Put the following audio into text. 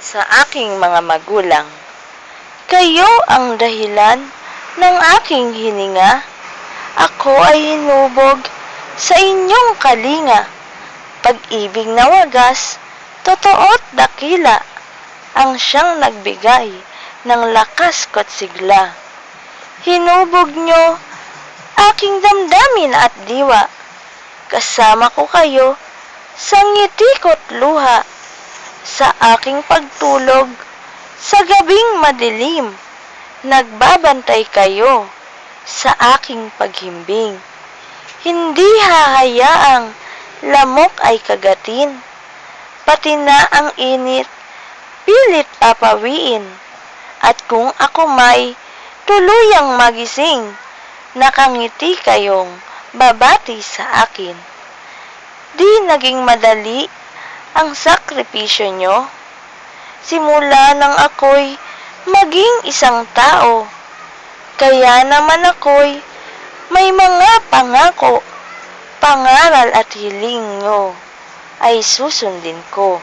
sa aking mga magulang. Kayo ang dahilan ng aking hininga. Ako ay hinubog sa inyong kalinga. Pag-ibig na wagas, totoo't dakila, ang siyang nagbigay ng lakas ko't sigla. Hinubog nyo aking damdamin at diwa. Kasama ko kayo sa ngiti ko't luha. Sa aking pagtulog, sa gabing madilim, nagbabantay kayo sa aking paghimbing. Hindi hahayaang lamok ay kagatin, pati na ang init, pilit papawiin. At kung ako may tuluyang magising, nakangiti kayong babati sa akin. Di naging madali ang sakripisyo nyo, simula nang ako'y maging isang tao. Kaya naman ako'y may mga pangako, pangaral at hiling nyo ay susundin ko.